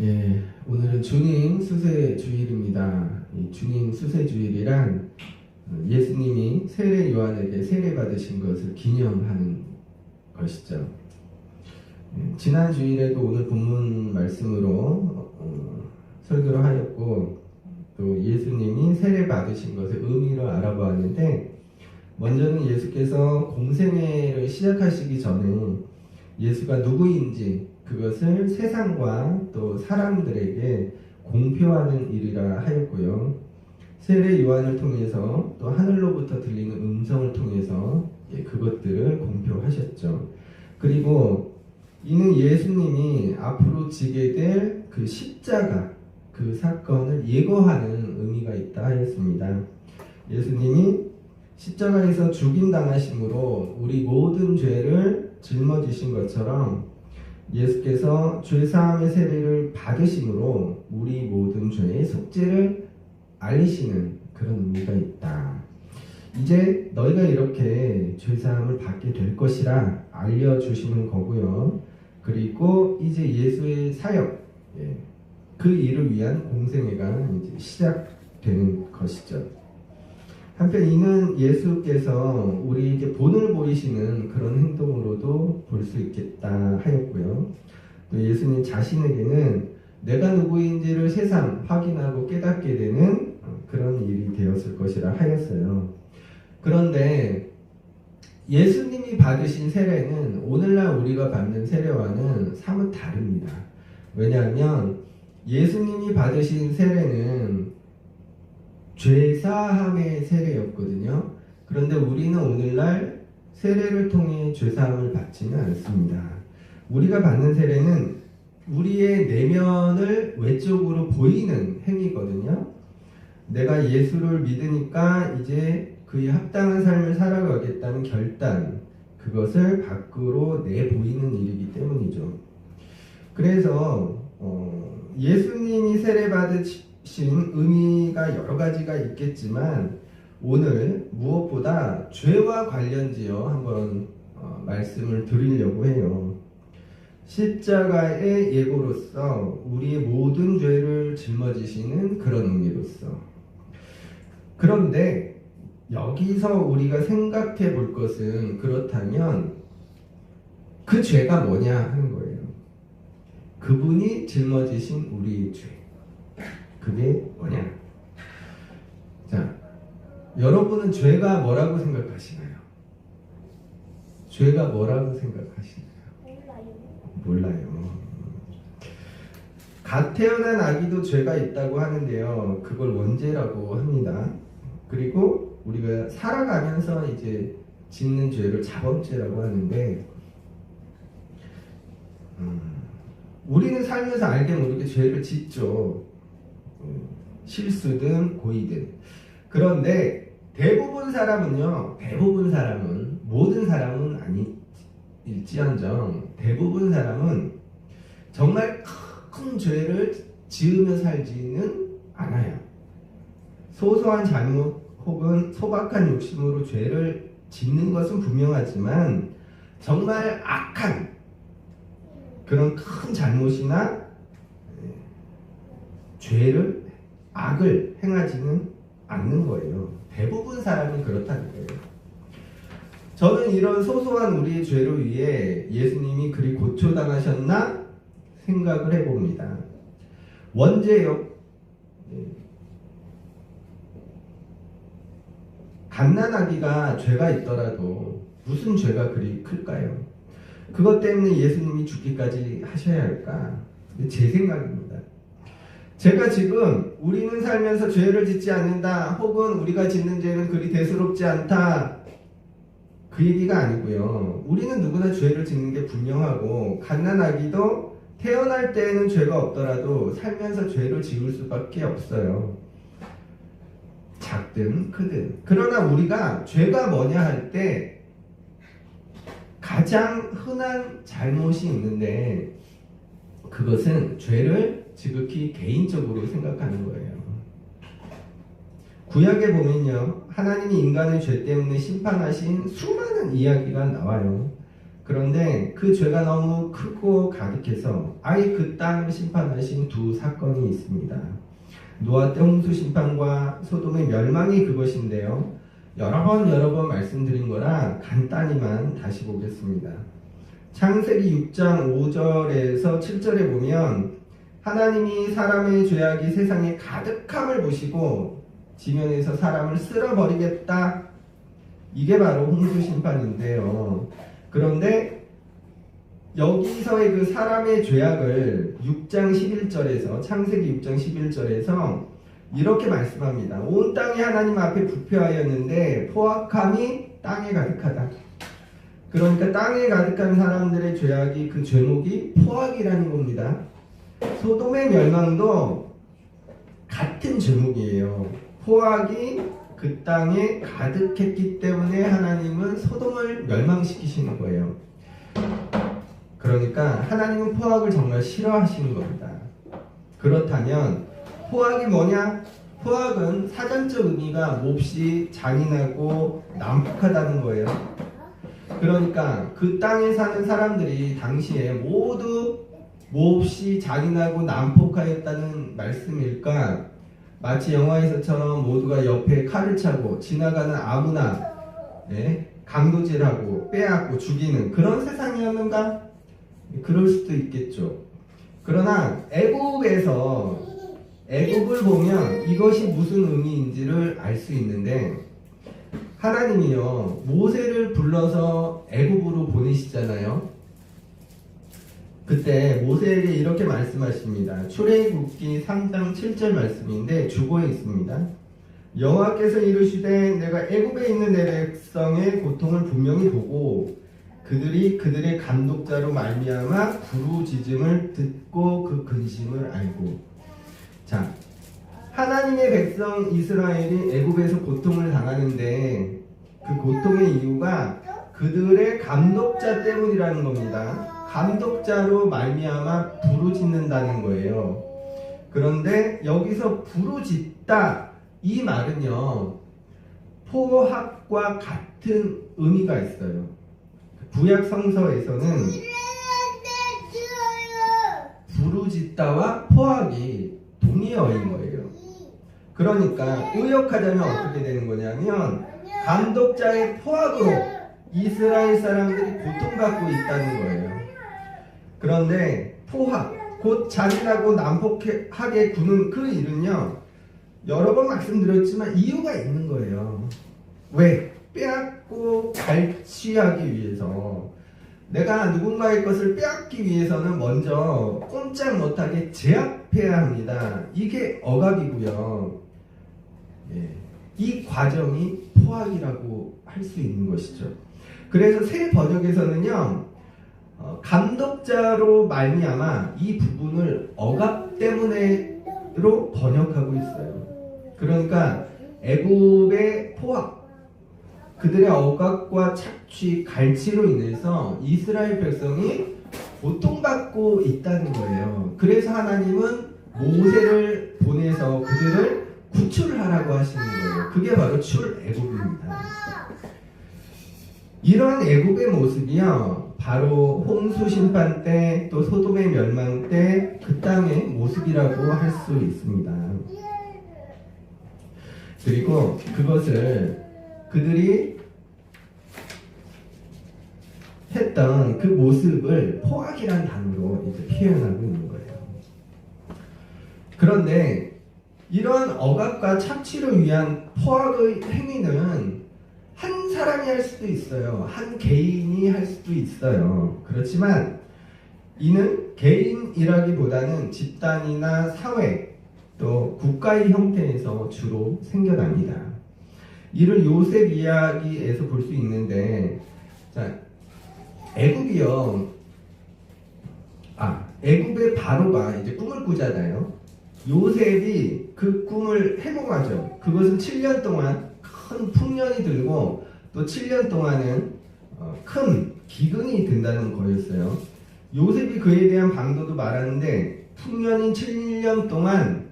예, 오늘은 주님 수세주일입니다. 이 주님 수세주일이란 예수님이 세례 요한에게 세례 받으신 것을 기념하는 것이죠. 지난 주일에도 오늘 본문 말씀으로 설교를 하였고, 또 예수님이 세례 받으신 것의 의미를 알아보았는데, 먼저는 예수께서 공생애를 시작하시기 전에 예수가 누구인지 그것을 세상과 또 사람들에게 공표하는 일이라 하였고요. 세례 요한을 통해서 또 하늘로부터 들리는 음성을 통해서 그것들을 공표하셨죠. 그리고 이는 예수님이 앞으로 지게 될 그 십자가, 그 사건을 예고하는 의미가 있다 하였습니다. 예수님이 십자가에서 죽임당하심으로 우리 모든 죄를 짊어지신 것처럼 예수께서 죄사함의 세례를 받으심으로 우리 모든 죄의 속죄를 알리시는 그런 의미가 있다. 이제 너희가 이렇게 죄사함을 받게 될 것이라 알려주시는 거고요. 그리고 이제 예수의 사역, 그 일을 위한 공생애가 이제 시작되는 것이죠. 한편 이는 예수께서 우리에게 본을 보이시는 그런 행동으로도 볼 수 있겠다 하였고요. 또 예수님 자신에게는 내가 누구인지를 새삼 확인하고 깨닫게 되는 그런 일이 되었을 것이라 하였어요. 그런데 예수님이 받으신 세례는 오늘날 우리가 받는 세례와는 사뭇 다릅니다. 왜냐하면 예수님이 받으신 세례는 죄사함의 세례였거든요. 그런데 우리는 오늘날 세례를 통해 죄사함을 받지는 않습니다. 우리가 받는 세례는 우리의 내면을 외적으로 보이는 행위거든요. 내가 예수를 믿으니까 이제 그에 합당한 삶을 살아가겠다는 결단, 그것을 밖으로 내보이는 일이기 때문이죠. 그래서 예수님이 세례 받으신 의미가 여러 가지가 있겠지만 오늘 무엇보다 죄와 관련지어 한번 말씀을 드리려고 해요. 십자가의 예고로서 우리의 모든 죄를 짊어지시는 그런 의미로서. 그런데 여기서 우리가 생각해 볼 것은, 그렇다면 그 죄가 뭐냐 하는 거예요. 그분이 짊어지신 우리의 죄, 그게 뭐냐? 자, 여러분은 죄가 뭐라고 생각하시나요? 죄가 뭐라고 생각하시나요? 몰라요. 갓 태어난 아기도 죄가 있다고 하는데요. 그걸 원죄라고 합니다. 그리고 우리가 살아가면서 이제 짓는 죄를 자범죄라고 하는데, 우리는 살면서 알게 모르게 죄를 짓죠. 실수든 고의든. 그런데 대부분 사람은, 모든 사람은 아닐지언정 대부분 사람은 정말 큰 죄를 지으며 살지는 않아요. 소소한 잘못 혹은 소박한 욕심으로 죄를 짓는 것은 분명하지만 정말 악한 그런 큰 잘못이나 악을 행하지는 않는 거예요. 대부분 사람이 그렇다는 거예요. 저는 이런 소소한 우리의 죄를 위해 예수님이 그리 고초당하셨나 생각을 해봅니다. 원죄요. 갓난아기가 죄가 있더라도 무슨 죄가 그리 클까요? 그것 때문에 예수님이 죽기까지 하셔야 할까? 제 생각입니다. 제가 지금 우리는 살면서 죄를 짓지 않는다, 혹은 우리가 짓는 죄는 그리 대수롭지 않다, 그 얘기가 아니고요. 우리는 누구나 죄를 짓는 게 분명하고, 갓난아기도 태어날 때에는 죄가 없더라도 살면서 죄를 지을 수밖에 없어요. 작든 크든. 그러나 우리가 죄가 뭐냐 할 때 가장 흔한 잘못이 있는데, 그것은 죄를 지극히 개인적으로 생각하는 거예요. 구약에 보면요, 하나님이 인간의 죄 때문에 심판하신 수많은 이야기가 나와요. 그런데 그 죄가 너무 크고 가득해서 아예 그 땅을 심판하신 두 사건이 있습니다. 노아 때 홍수 심판과 소돔의 멸망이 그것인데요. 여러 번 말씀드린 거라 간단히만 다시 보겠습니다. 창세기 6장 5절에서 7절에 보면 하나님이 사람의 죄악이 세상에 가득함을 보시고 지면에서 사람을 쓸어버리겠다. 이게 바로 홍수 심판인데요. 그런데 여기서의 그 사람의 죄악을 6장 11절에서 창세기 6장 11절에서 이렇게 말씀합니다. 온 땅이 하나님 앞에 부패하였는데 포악함이 땅에 가득하다. 그러니까 땅에 가득한 사람들의 죄악이 그 죄목이 포악이라는 겁니다. 소돔의 멸망도 같은 죄목이에요. 포악이 그 땅에 가득했기 때문에 하나님은 소돔을 멸망시키시는 거예요. 그러니까 하나님은 포악을 정말 싫어하시는 겁니다. 그렇다면 포악이 뭐냐? 포악은 사전적 의미가 몹시 잔인하고 난폭하다는 거예요. 그러니까 그 땅에 사는 사람들이 당시에 모두 몹시 잔인하고 난폭하였다는 말씀일까? 마치 영화에서처럼 모두가 옆에 칼을 차고 지나가는 아무나 강도질하고 빼앗고 죽이는 그런 세상이었는가? 그럴 수도 있겠죠. 그러나 애굽을 보면 이것이 무슨 의미인지를 알 수 있는데 하나님이요 모세를 불러서 애굽으로 보내시잖아요. 그때 모세에게 이렇게 말씀하십니다. 출애굽기 3장 7절 말씀인데 주고에 있습니다. 여호와께서 이르시되 내가 애굽에 있는 내 백성의 고통을 분명히 보고 그들의 감독자로 말미암아 부르짖음을 듣고 그 근심을 알고. 자, 하나님의 백성 이스라엘이 애굽에서 고통을 당하는데 그 고통의 이유가 그들의 감독자 때문이라는 겁니다. 감독자로 말미암아 부르짖는다는 거예요. 그런데 여기서 부르짖다 이 말은요 포악과 같은 의미가 있어요. 구약 성서에서는 부르짖다와 포악이 동의어인 거예요. 그러니까 의역하자면 어떻게 되는 거냐면 감독자의 포악으로 이스라엘 사람들이 고통받고 있다는 거예요. 그런데 포악, 곧 잔인하고 난폭하게 구는 그 일은요 여러 번 말씀드렸지만 이유가 있는 거예요. 왜? 빼앗고 갈취하기 위해서. 내가 누군가의 것을 빼앗기 위해서는 먼저 꼼짝 못하게 제압해야 합니다. 이게 억압이고요. 이 과정이 포악이라고 할 수 있는 것이죠. 그래서 새 번역에서는요 감독자로 말미암아 이 부분을 억압 때문에로 번역하고 있어요. 그러니까 애굽의 포악, 그들의 억압과 착취, 갈취로 인해서 이스라엘 백성이 고통받고 있다는 거예요. 그래서 하나님은 모세를 보내서 그들을 구출하라고 하시는 거예요. 그게 바로 출애굽입니다. 이런 애굽의 모습이요 바로 홍수 심판 때 또 소돔의 멸망 때 그 땅의 모습이라고 할 수 있습니다. 그리고 그것을 그들이 했던 그 모습을 포악이란 단어로 이제 표현하고 있는 거예요. 그런데 이런 억압과 착취를 위한 포악의 행위는 한 사람이 할 수도 있어요. 한 개인이 할 수도 있어요. 그렇지만 이는 개인이라기보다는 집단이나 사회 또 국가의 형태에서 주로 생겨납니다. 이를 요셉 이야기에서 볼 수 있는데, 자, 애굽의 바로가 이제 꿈을 꾸잖아요. 요셉이 그 꿈을 해몽하죠. 그것은 7년 동안 큰 풍년이 들고 또 7년 동안은 큰 기근이 된다는 거였어요. 요셉이 그에 대한 방도도 말하는데 풍년인 7년 동안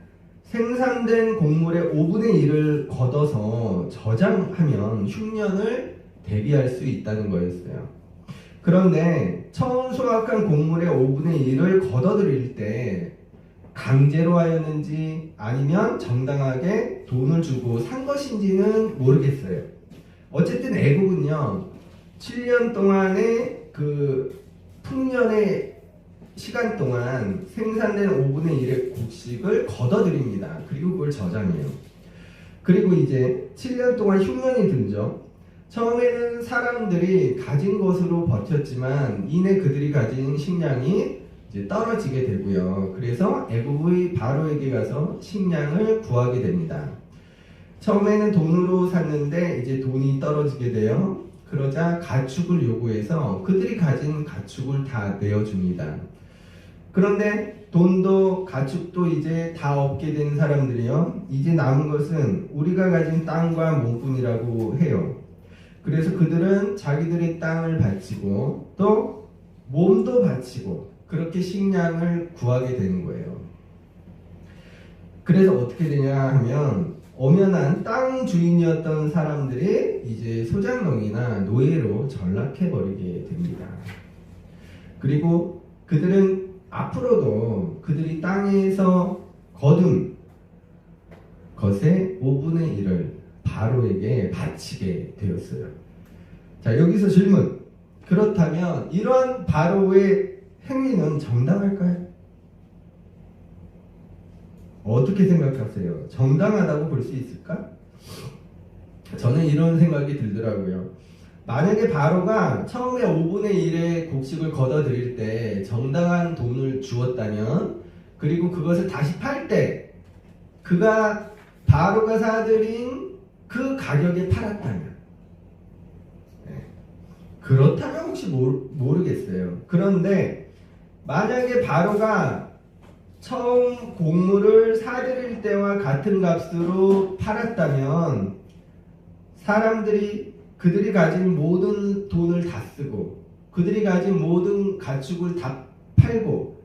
생산된 곡물의 5분의 1을 걷어서 저장하면 흉년을 대비할 수 있다는 거였어요. 그런데 처음 수확한 곡물의 5분의 1을 걷어들일 때 강제로 하였는지 아니면 정당하게 돈을 주고 산 것인지는 모르겠어요. 어쨌든 애국은요, 7년 동안의 그 풍년의 시간 동안 생산된 5분의 1의 곡식을 걷어들입니다. 그리고 그걸 저장해요. 그리고 이제 7년 동안 흉년이 들죠. 처음에는 사람들이 가진 것으로 버텼지만 이내 그들이 가진 식량이 이제 떨어지게 되고요. 그래서 애굽의 바로에게 가서 식량을 구하게 됩니다. 처음에는 돈으로 샀는데 이제 돈이 떨어지게 돼요. 그러자 가축을 요구해서 그들이 가진 가축을 다 내어줍니다. 그런데 돈도 가축도 이제 다 얻게 된 사람들이요, 이제 남은 것은 우리가 가진 땅과 몸뿐이라고 해요. 그래서 그들은 자기들의 땅을 바치고 또 몸도 바치고 그렇게 식량을 구하게 되는 거예요. 그래서 어떻게 되냐 하면 엄연한 땅 주인이었던 사람들이 이제 소작농이나 노예로 전락해버리게 됩니다. 그리고 그들은 앞으로도 그들이 땅에서 거둔 것의 5분의 1을 바로에게 바치게 되었어요. 자, 여기서 질문. 그렇다면 이러한 바로의 행위는 정당할까요? 어떻게 생각하세요? 정당하다고 볼 수 있을까? 저는 이런 생각이 들더라고요. 만약에 바로가 처음에 5분의 1의 곡식을 걷어들일 때 정당한 돈을 주었다면, 그리고 그것을 다시 팔 때 그가 바로가 사들인 그 가격에 팔았다면, 그렇다면 혹시 모르겠어요. 그런데 만약에 바로가 처음 곡물을 사들일 때와 같은 값으로 팔았다면 사람들이 그들이 가진 모든 돈을 다 쓰고 그들이 가진 모든 가축을 다 팔고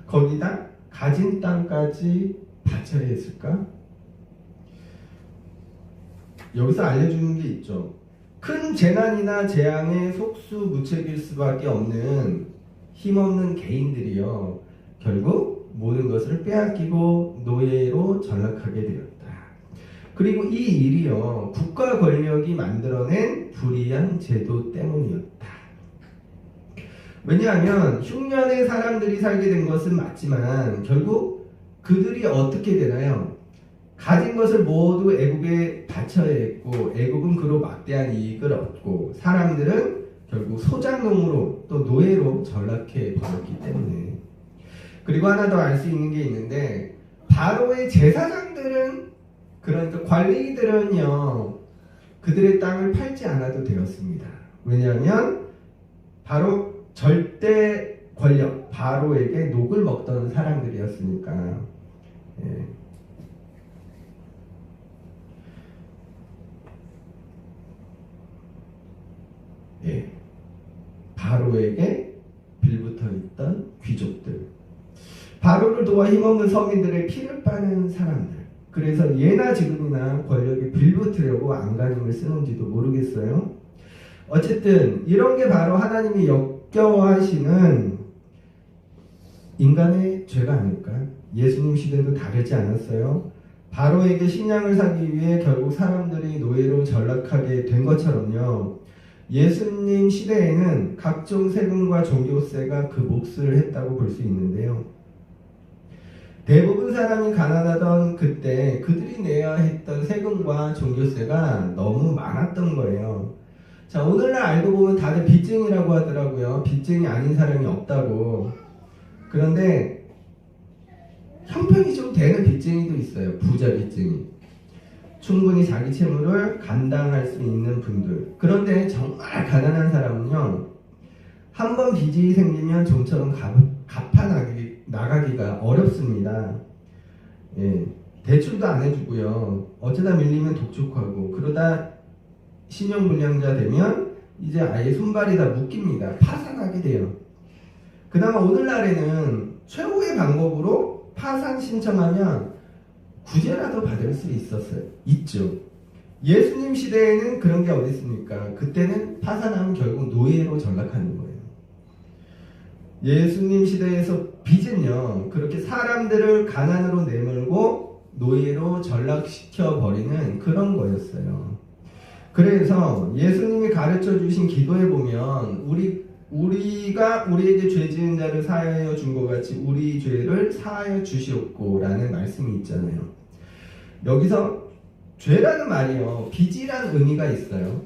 거기다 가진 땅까지 바쳐야 했을까? 여기서 알려주는 게 있죠. 큰 재난이나 재앙에 속수무책일 수밖에 없는 힘없는 개인들이요, 결국 모든 것을 빼앗기고 노예로 전락하게 되었다. 그리고 이 일이요, 국가 권력이 만들어낸 불의한 제도 때문이었다. 왜냐하면 흉년에 사람들이 살게 된 것은 맞지만 결국 그들이 어떻게 되나요? 가진 것을 모두 애국에 바쳐야 했고 애국은 그로 막대한 이익을 얻고 사람들은 결국 소작농으로 또 노예로 전락해 버렸기 때문에. 그리고 하나 더 알 수 있는 게 있는데, 바로의 제사장들은, 그러니까 관리들은요, 그들의 땅을 팔지 않아도 되었습니다. 왜냐하면 바로 절대 권력, 바로에게 녹을 먹던 사람들이었으니까. 예. 예. 바로에게 빌붙어 있던 귀족들, 바로를 도와 힘없는 서민들의 피를 빠는 사람들. 그래서 예나 지금이나 권력에 빌붙으려고 안간힘을 쓰는지도 모르겠어요. 어쨌든 이런 게 바로 하나님이 역겨워하시는 인간의 죄가 아닐까? 예수님 시대도 다르지 않았어요? 바로에게 식량을 사기 위해 결국 사람들이 노예로 전락하게 된 것처럼요, 예수님 시대에는 각종 세금과 종교세가 그 몫을 했다고 볼 수 있는데요, 대부분 사람이 가난하던 그때 그들이 내야 했던 세금과 종교세가 너무 많았던 거예요. 자, 오늘날 알고 보면 다들 빚쟁이라고 하더라고요. 빚쟁이 아닌 사람이 없다고. 그런데 형편이 좀 되는 빚쟁이도 있어요. 부자 빚쟁이. 충분히 자기 채무를 감당할 수 있는 분들. 그런데 정말 가난한 사람은요, 한 번 빚이 생기면 좀처럼 갚아나가기가 어렵습니다. 예, 대출도 안 해주고요, 어쩌다 밀리면 독촉하고, 그러다 신용불량자 되면 이제 아예 손발이 다 묶입니다. 파산하게 돼요. 그나마 오늘날에는 최고의 방법으로 파산 신청하면 구제라도 받을 수 있죠. 예수님 시대에는 그런 게 어디 있습니까? 그때는 파산하면 결국 노예로 전락하는 거예요. 예수님 시대에서 빚은요, 그렇게 사람들을 가난으로 내몰고 노예로 전락시켜 버리는 그런 거였어요. 그래서 예수님이 가르쳐 주신 기도에 보면 우리가 우리에게 죄 지은 자를 사하여 준 것 같이 우리 죄를 사하여 주시옵고 라는 말씀이 있잖아요. 여기서 죄라는 말이요, 빚이란 의미가 있어요.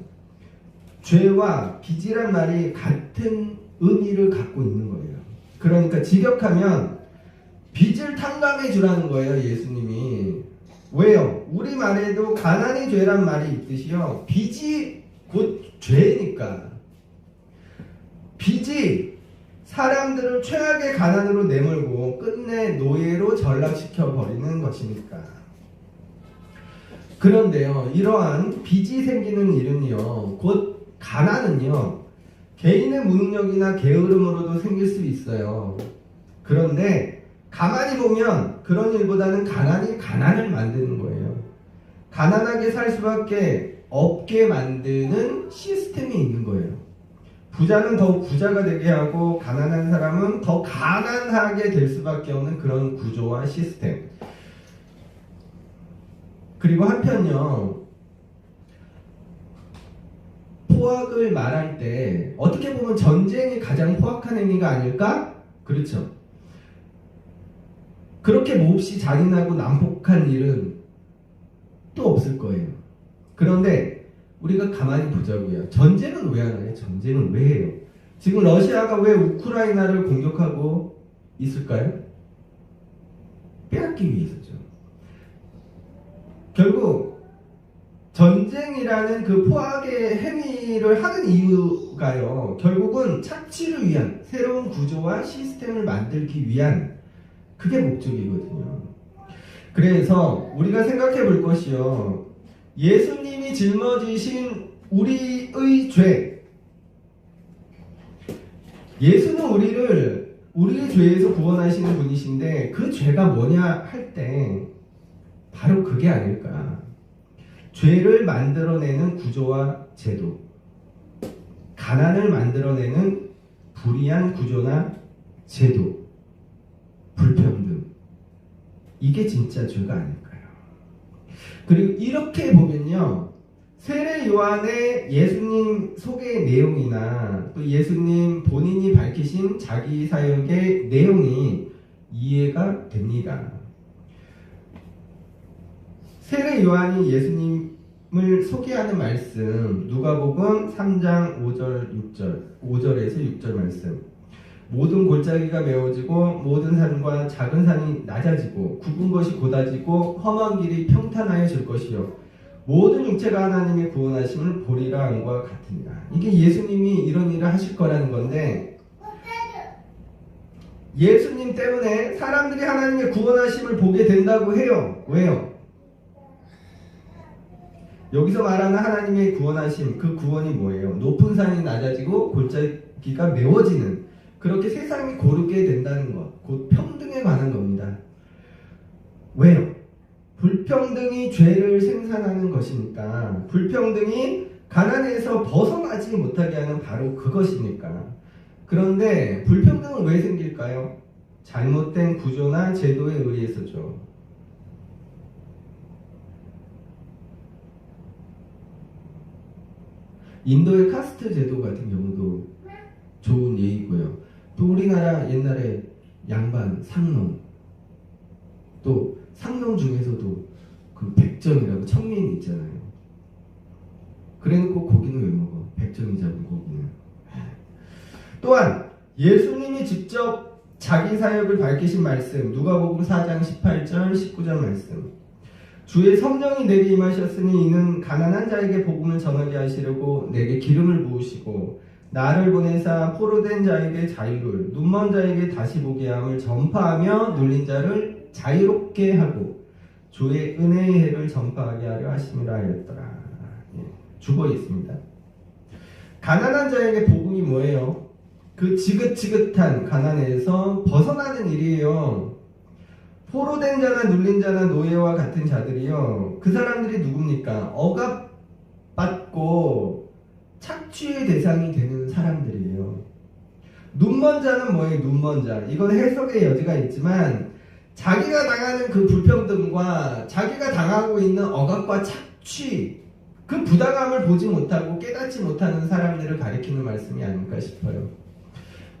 죄와 빚이란 말이 같은 의미를 갖고 있는 거예요. 그러니까 직역하면 빚을 탕감해 주라는 거예요, 예수님이. 왜요? 우리말에도 가난이 죄란 말이 있듯이요, 빚이 곧 죄니까. 빚이 사람들을 최악의 가난으로 내몰고 끝내 노예로 전락시켜 버리는 것이니까. 그런데요, 이러한 빚이 생기는 일은요, 곧 가난은요, 개인의 무능력이나 게으름으로도 생길 수 있어요. 그런데 가만히 보면 그런 일보다는 가난이 가난을 만드는 거예요. 가난하게 살 수밖에 없게 만드는 시스템이 있는 거예요. 부자는 더욱 부자가 되게 하고 가난한 사람은 더 가난하게 될 수밖에 없는 그런 구조와 시스템. 그리고 한편요, 포악을 말할 때 어떻게 보면 전쟁이 가장 포악한 행위가 아닐까? 그렇죠. 그렇게 몹시 잔인하고 난폭한 일은 또 없을 거예요. 그런데 우리가 가만히 보자고요. 전쟁은 왜 하나요? 전쟁은 왜 해요? 지금 러시아가 왜 우크라이나를 공격하고 있을까요? 빼앗기 위해서죠. 결국 전쟁이라는 그 포악의 행위를 하는 이유가요, 결국은 착취를 위한 새로운 구조와 시스템을 만들기 위한 그게 목적이거든요. 그래서 우리가 생각해 볼 것이요, 예수님이 짊어지신 우리의 죄, 예수는 우리의 죄에서 구원하시는 분이신데 그 죄가 뭐냐 할 때 바로 그게 아닐까. 죄를 만들어내는 구조와 제도, 가난을 만들어내는 불이한 구조나 제도, 불평등, 이게 진짜 죄가 아닐까요? 그리고 이렇게 보면요, 세례 요한의 예수님 소개의 내용이나 또 예수님 본인이 밝히신 자기 사역의 내용이 이해가 됩니다. 세례 요한이 예수님을 소개하는 말씀, 누가복음 3장 5절에서 6절 말씀. 모든 골짜기가 메워지고 모든 산과 작은 산이 낮아지고 굽은 것이 곧아지고 험한 길이 평탄하여질 것이요 모든 육체가 하나님의 구원하심을 보리라 함과 같으니라. 이게 예수님이 이런 일을 하실 거라는 건데, 예수님 때문에 사람들이 하나님의 구원하심을 보게 된다고 해요. 왜요? 여기서 말하는 하나님의 구원하심, 그 구원이 뭐예요? 높은 산이 낮아지고 골짜기가 메워지는, 그렇게 세상이 고르게 된다는 것, 곧 평등에 관한 겁니다. 왜요? 불평등이 죄를 생산하는 것이니까, 불평등이 가난에서 벗어나지 못하게 하는 바로 그것이니까. 그런데 불평등은 왜 생길까요? 잘못된 구조나 제도에 의해서죠. 인도의 카스트 제도 같은 경우도 좋은 예이고요. 또 우리나라 옛날에 양반, 상농, 또 상농 중에서도 그 백정이라고 청민이 있잖아요. 그래놓고 고기는 왜 먹어? 백정이 잡은 고기는. 또한 예수님이 직접 자기 사역을 밝히신 말씀, 누가복음 4장 18절 19절 말씀. 주의 성령이 내게 임하셨으니 이는 가난한 자에게 복음을 전하게 하시려고 내게 기름을 부으시고 나를 보내사 포로된 자에게 자유를, 눈먼 자에게 다시 보게 함을 전파하며 눌린 자를 자유롭게 하고 주의 은혜의 해를 전파하게 하려 하심이라 하였더라. 주어 있습니다. 가난한 자에게 복음이 뭐예요? 그 지긋지긋한 가난에서 벗어나는 일이에요. 포로된 자나 눌린 자나 노예와 같은 자들이요, 그 사람들이 누굽니까? 억압 받고 착취의 대상이 되는 사람들이에요. 눈먼 자는 뭐예요? 눈먼 자. 이건 해석의 여지가 있지만 자기가 당하는 그 불평등과 자기가 당하고 있는 억압과 착취, 그 부당함을 보지 못하고 깨닫지 못하는 사람들을 가리키는 말씀이 아닐까 싶어요.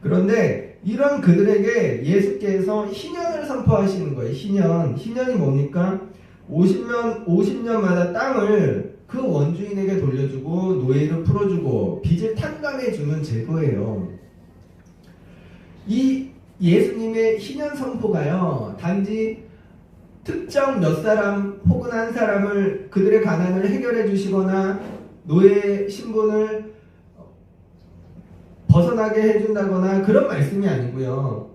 그런데 이런 그들에게 예수께서 희년을 선포하시는 거예요. 희년이 뭡니까? 50년마다 땅을 그 원주인에게 돌려주고 노예를 풀어주고 빚을 탕감해주는 제도예요. 이 예수님의 희년 선포가요, 단지 특정 몇 사람 혹은 한 사람을 그들의 가난을 해결해 주시거나 노예 신분을 벗어나게 해준다거나 그런 말씀이 아니고요.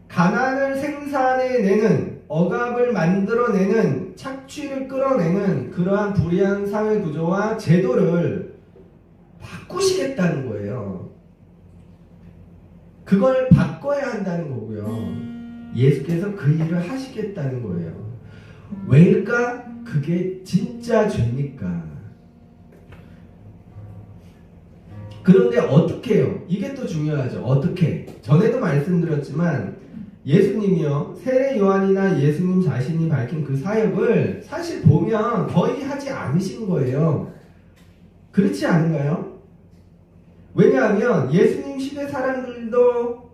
가난을 생산해내는, 억압을 만들어내는, 착취를 끌어내는 그러한 불의한 사회 구조와 제도를 바꾸시겠다는 거예요. 그걸 바꿔야 한다는 거고요. 예수께서 그 일을 하시겠다는 거예요. 왜일까? 그게 진짜 죄니까. 그런데 어떻게 해요? 이게 또 중요하죠. 어떻게? 전에도 말씀드렸지만 예수님이요, 세례 요한이나 예수님 자신이 밝힌 그 사역을 사실 보면 거의 하지 않으신 거예요. 그렇지 않은가요? 왜냐하면 예수님 시대 사람들도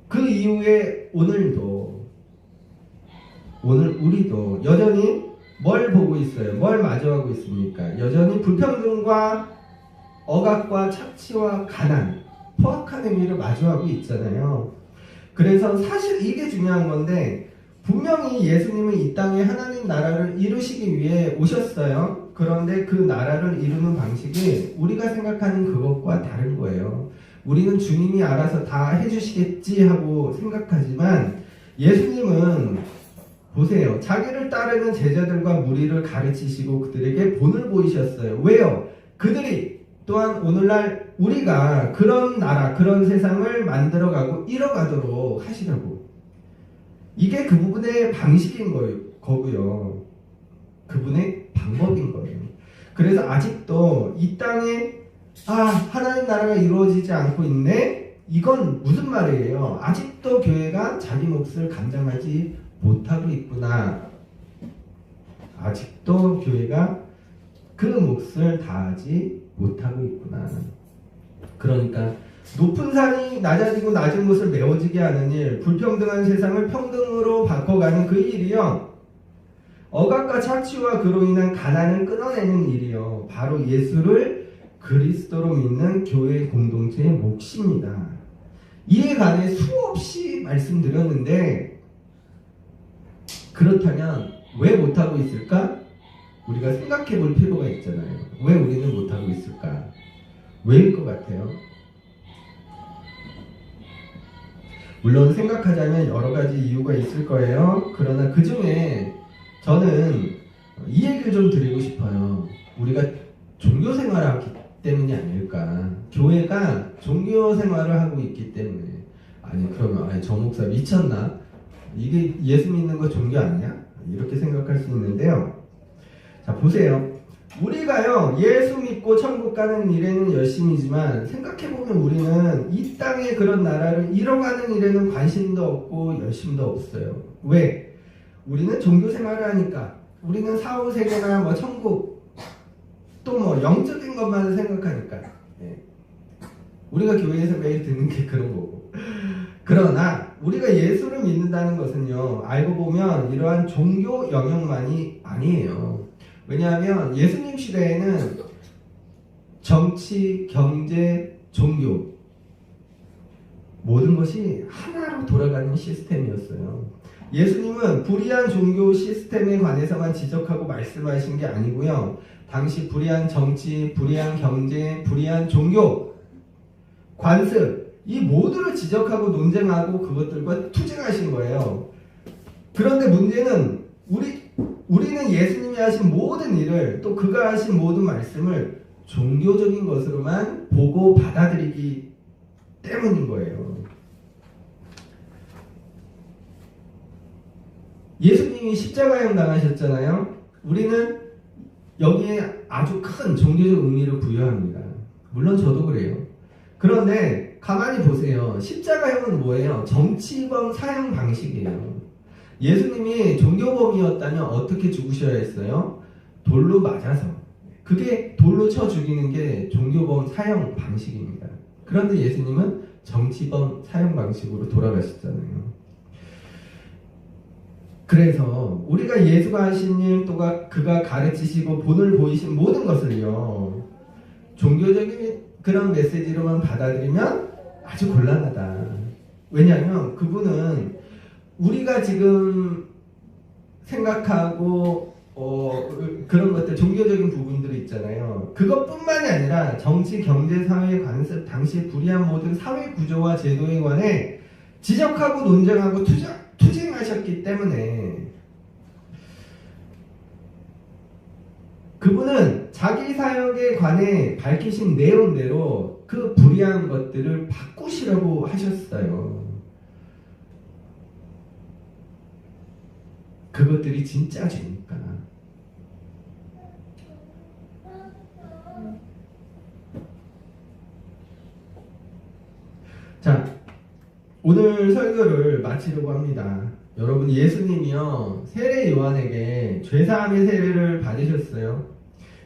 그 이후에 오늘도, 오늘 우리도 여전히 뭘 보고 있어요? 뭘 마주하고 있습니까? 여전히 불평등과 억압과 착취와 가난, 포악한 의미를 마주하고 있잖아요. 그래서 사실 이게 중요한 건데, 분명히 예수님은 이 땅에 하나님 나라를 이루시기 위해 오셨어요. 그런데 그 나라를 이루는 방식이 우리가 생각하는 그것과 다른 거예요. 우리는 주님이 알아서 다 해주시겠지 하고 생각하지만 예수님은 보세요. 자기를 따르는 제자들과 무리를 가르치시고 그들에게 본을 보이셨어요. 왜요? 그들이 또한 오늘날 우리가 그런 나라, 그런 세상을 만들어가고 이뤄가도록 하시라고. 이게 그분의 방식인 거고요. 그분의 방법인 거예요. 그래서 아직도 이 땅에 하나님 나라가 이루어지지 않고 있네? 이건 무슨 말이에요? 아직도 교회가 자기 몫을 감당하지 못하고 있구나. 아직도 교회가 그 몫을 다하지 못하고 있구나. 그러니까 높은 산이 낮아지고 낮은 곳을 메워지게 하는 일, 불평등한 세상을 평등으로 바꿔가는 그 일이요, 억압과 착취와 그로 인한 가난을 끊어내는 일이요, 바로 예수를 그리스도로 믿는 교회 공동체의 몫입니다. 이에 관해 수없이 말씀드렸는데, 그렇다면 왜 못하고 있을까? 우리가 생각해 볼 필요가 있잖아요. 왜 우리는 못하고 있을까? 왜일 것 같아요? 물론 생각하자면 여러 가지 이유가 있을 거예요. 그러나 그 중에 저는 이 얘기를 좀 드리고 싶어요. 우리가 종교 생활을 하기 때문이 아닐까. 교회가 종교 생활을 하고 있기 때문에. 아니 그러면 저 목사 미쳤나? 이게 예수 믿는 거 종교 아니야? 이렇게 생각할 수 있는데요. 자 보세요. 우리가요 예수 믿고 천국 가는 일에는 열심이지만 생각해보면 우리는 이 땅의 그런 나라를 이뤄가는 일에는 관심도 없고 열심도 없어요. 왜? 우리는 종교 생활을 하니까. 우리는 사후세계나 뭐 천국 또 뭐 영적인 것만 생각하니까. 우리가 교회에서 매일 듣는 게 그런 거고. 그러나 우리가 예수를 믿는다는 것은요, 알고 보면 이러한 종교 영역만이 아니에요. 왜냐하면 예수님 시대에는 정치, 경제, 종교 모든 것이 하나로 돌아가는 시스템이었어요. 예수님은 불의한 종교 시스템에 관해서만 지적하고 말씀하신 게 아니고요, 당시 불의한 정치, 불의한 경제, 불의한 종교, 관습, 이 모두를 지적하고 논쟁하고 그것들과 투쟁하신 거예요. 그런데 문제는 우리는 예수님이 하신 모든 일을, 또 그가 하신 모든 말씀을 종교적인 것으로만 보고 받아들이기 때문인 거예요. 예수님이 십자가형 당하셨잖아요. 우리는 여기에 아주 큰 종교적 의미를 부여합니다. 물론 저도 그래요. 그런데 가만히 보세요. 십자가형은 뭐예요? 정치범 사형 방식이에요. 예수님이 종교범이었다면 어떻게 죽으셔야 했어요? 돌로 맞아서. 그게 돌로 쳐 죽이는 게 종교범 사형 방식입니다. 그런데 예수님은 정치범 사형 방식으로 돌아가셨잖아요. 그래서 우리가 예수가 하신 일 또 그가 가르치시고 본을 보이신 모든 것을요, 종교적인 그런 메시지로만 받아들이면 아주 곤란하다. 왜냐하면 그분은 우리가 지금 생각하고 그런 것들, 종교적인 부분들이 있잖아요. 그것뿐만이 아니라 정치, 경제, 사회, 관습, 당시 불이한 모든 사회 구조와 제도에 관해 지적하고 논쟁하고 투쟁하셨기 때문에 그분은 자기 사역에 관해 밝히신 내용대로 그 불이한 것들을 바꾸시라고 하셨어요. 그것들이 진짜 죄니까. 자, 오늘 설교를 마치려고 합니다. 여러분, 예수님이요, 세례 요한에게 죄사함의 세례를 받으셨어요.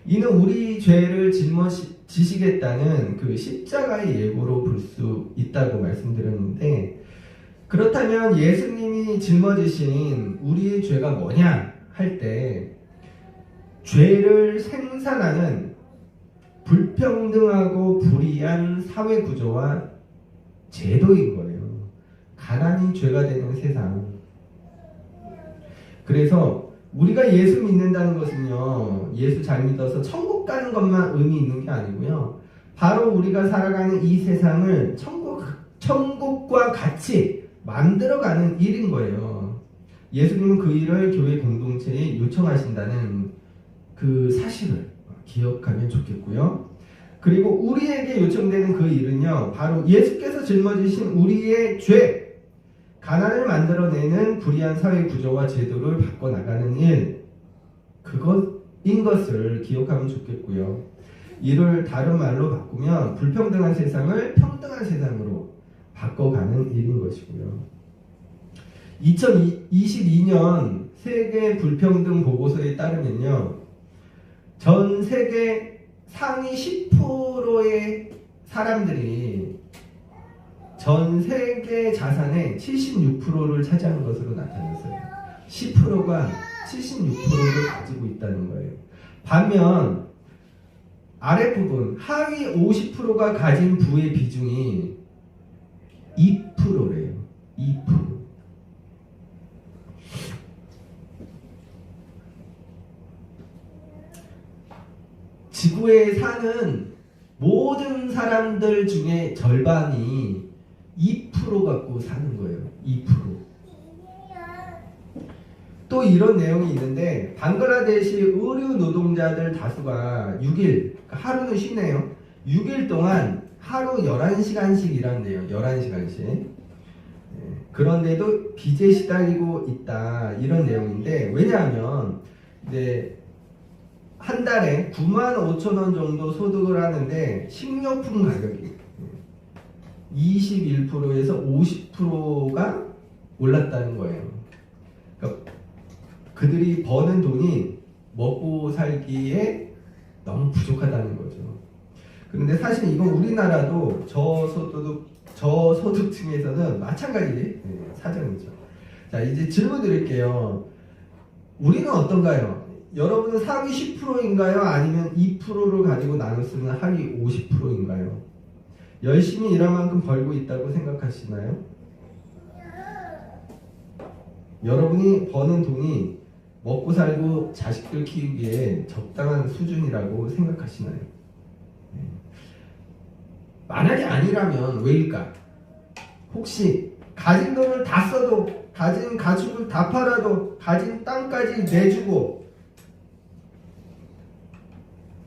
이는 우리 죄를 짊어지시겠다는 그 십자가의 예고로 볼 수 있다고 말씀드렸는데, 그렇다면 예수님이 짊어지신 우리의 죄가 뭐냐 할 때, 죄를 생산하는 불평등하고 불이한 사회 구조와 제도인 거예요. 가난이 죄가 되는 세상. 그래서 우리가 예수 믿는다는 것은요, 예수 잘 믿어서 천국 가는 것만 의미 있는 게 아니고요, 바로 우리가 살아가는 이 세상을 천국과 같이 만들어가는 일인 거예요. 예수님은 그 일을 교회 공동체에 요청하신다는 그 사실을 기억하면 좋겠고요. 그리고 우리에게 요청되는 그 일은요, 바로 예수께서 짊어지신 우리의 죄, 가난을 만들어내는 불이한 사회 구조와 제도를 바꿔나가는 일, 그것인 것을 기억하면 좋겠고요. 이를 다른 말로 바꾸면 불평등한 세상을 평등한 세상으로 바꿔가는 일인 것이고요. 2022년 세계 불평등 보고서에 따르면요, 전 세계 상위 10%의 사람들이 전 세계 자산의 76%를 차지하는 것으로 나타났어요. 10%가 76%를 가지고 있다는 거예요. 반면 아랫부분 하위 50%가 가진 부의 비중이 2%래요. 2%. 지구에 사는 모든 사람들 중에 절반이 2% 갖고 사는 거예요. 2%. 또 이런 내용이 있는데, 방글라데시 의류 노동자들 다수가 6일, 하루는 쉬네요. 6일 동안 하루 11시간씩 일한대요. 11시간씩. 그런데도 빚에 시달리고 있다, 이런 내용인데, 왜냐하면 이제 한 달에 95,000원 정도 소득을 하는데 식료품 가격이 21%에서 50%가 올랐다는 거예요. 그러니까 그들이 버는 돈이 먹고 살기에 너무 부족하다는 거죠. 그런데 사실 이건 우리나라도 저소득층에서는 마찬가지 사정이죠. 자, 이제 질문 드릴게요. 우리는 어떤가요? 여러분은 상위 10%인가요? 아니면 2%를 가지고 나눠 쓰는 하위 50%인가요? 열심히 일한 만큼 벌고 있다고 생각하시나요? 여러분이 버는 돈이 먹고 살고 자식들 키우기에 적당한 수준이라고 생각하시나요? 만약에 아니라면 왜일까? 혹시 가진 돈을 다 써도, 가진 가축을 다 팔아도, 가진 땅까지 내주고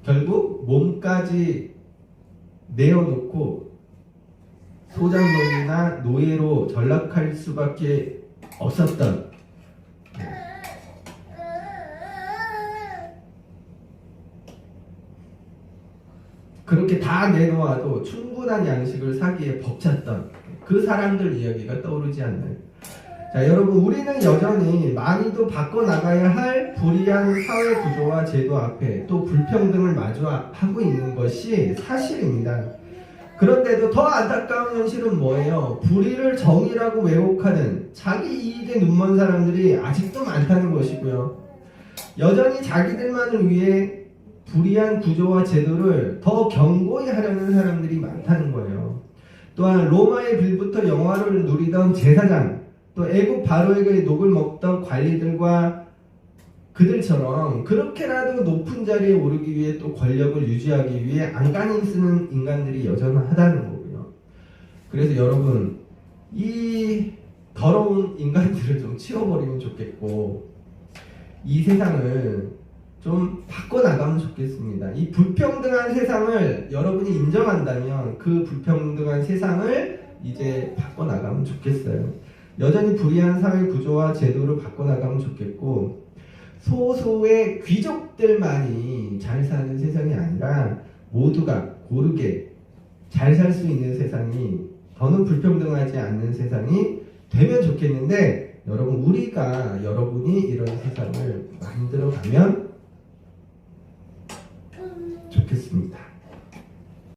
결국 몸까지 내어놓고 소장농이나 노예로 전락할 수밖에 없었던 그렇게 다 내놓아도 충분한 양식을 사기에 벅찼던 그 사람들 이야기가 떠오르지 않나요? 자, 여러분, 우리는 여전히 많이도 바꿔나가야 할 불이한 사회 구조와 제도 앞에 또 불평등을 마주하고 있는 것이 사실입니다. 그런데도 더 안타까운 현실은 뭐예요? 불의를 정의라고 왜곡하는 자기 이익에 눈먼 사람들이 아직도 많다는 것이고요. 여전히 자기들만을 위해 불이한 구조와 제도를 더 견고히 하려는 사람들이 많다는 거예요. 또한 로마의 빌부터 영화를 누리던 제사장, 또 애국 바로에게 녹을 먹던 관리들과 그들처럼 그렇게라도 높은 자리에 오르기 위해 또 권력을 유지하기 위해 안간힘 쓰는 인간들이 여전하다는 거고요. 그래서 여러분, 이 더러운 인간들을 좀 치워버리면 좋겠고 이 세상을 좀 바꿔나가면 좋겠습니다. 이 불평등한 세상을 여러분이 인정한다면 그 불평등한 세상을 이제 바꿔나가면 좋겠어요. 여전히 불이한 사회 구조와 제도를 바꿔나가면 좋겠고 소수의 귀족들만이 잘 사는 세상이 아니라 모두가 고르게 잘 살 수 있는 세상이, 더는 불평등하지 않는 세상이 되면 좋겠는데 여러분, 우리가 여러분이 이런 세상을 만들어 가면